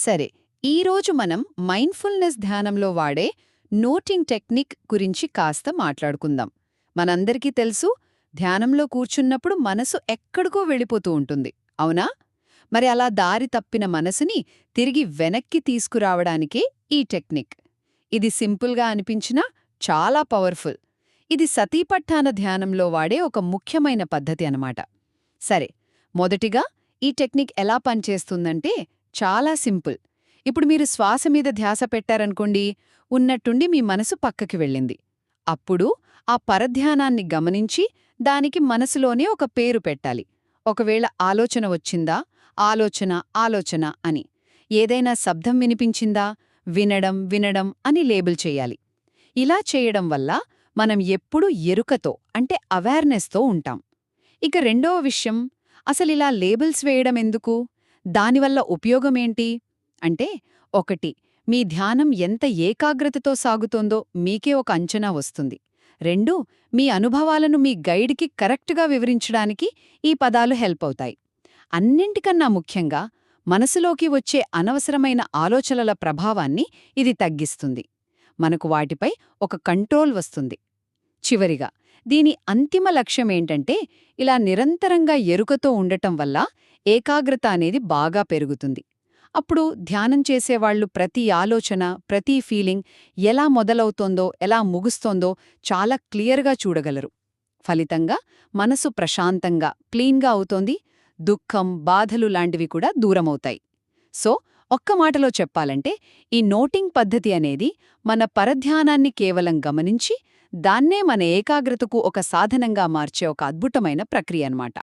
సరే, ఈరోజు మనం మైండ్ఫుల్నెస్ ధ్యానంలో వాడే నోటింగ్ టెక్నిక్ గురించి కాస్త మాట్లాడుకుందాం. మనందరికీ తెలుసు, ధ్యానంలో కూర్చున్నప్పుడు మనసు ఎక్కడికో వెళ్ళిపోతూ ఉంటుంది, అవునా? మరి అలా దారి తప్పిన మనసుని తిరిగి వెనక్కి తీసుకురావడానికే ఈ టెక్నిక్. ఇది సింపుల్గా అనిపించినా చాలా పవర్ఫుల్. ఇది సతీపట్టాన ధ్యానంలో వాడే ఒక ముఖ్యమైన పద్ధతి అన్నమాట. సరే, మొదటిగా ఈ టెక్నిక్ ఎలా పనిచేస్తుందంటే చాలా సింపుల్. ఇప్పుడు మీరు శ్వాస మీద ధ్యాస పెట్టారనుకోండి, ఉన్నట్టుండి మీ మనసు పక్కకి వెళ్ళింది. అప్పుడు ఆ పరధ్యానాన్ని గమనించి దానికి మనసులోనే ఒక పేరు పెట్టాలి. ఒకవేళ ఆలోచన వచ్చిందా, ఆలోచన ఆలోచన అని. ఏదైనా శబ్దం వినిపించిందా, వినడం వినడం అని లేబుల్ చెయ్యాలి. ఇలా చేయడం వల్ల మనం ఎప్పుడూ ఎరుకతో అంటే అవేర్నెస్తో ఉంటాం. ఇక రెండవ విషయం, అసలిలా లేబుల్స్ వేయడం ఎందుకు? దానివల్ల ఉపయోగమేంటి? అంటే, ఒకటి, మీ ధ్యానం ఎంత ఏకాగ్రతతో సాగుతోందో మీకే ఒక అంచనా వస్తుంది. రెండు, మీ అనుభవాలను మీ గైడ్కి కరెక్ట్గా వివరించడానికి ఈ పదాలు హెల్ప్ అవుతాయి. అన్నింటికన్నా ముఖ్యంగా, మనసులోకి వచ్చే అనవసరమైన ఆలోచనల ప్రభావాన్ని ఇది తగ్గిస్తుంది. మనకు వాటిపై ఒక కంట్రోల్ వస్తుంది. చివరిగా, దీని అంతిమ లక్ష్యమేంటంటే, ఇలా నిరంతరంగా ఎరుకతో ఉండటం వల్ల ఏకాగ్రత అనేది బాగా పెరుగుతుంది. అప్పుడు ధ్యానం చేసేవాళ్లు ప్రతి ఆలోచన, ప్రతి ఫీలింగ్ ఎలా మొదలవుతోందో, ఎలా ముగుస్తోందో చాలా క్లియర్గా చూడగలరు. ఫలితంగా మనసు ప్రశాంతంగా, క్లీన్గా అవుతోంది. దుఃఖం, బాధలు లాంటివి కూడా దూరమవుతాయి. సో, ఒక్క మాటలో చెప్పాలంటే, ఈ నోటింగ్ పద్ధతి అనేది మన పరధ్యానాన్ని కేవలం గమనించి దాన్నే మన ఏకాగ్రతకు ఒక సాధనంగా మార్చే ఒక అద్భుతమైన ప్రక్రియ అన్నమాట.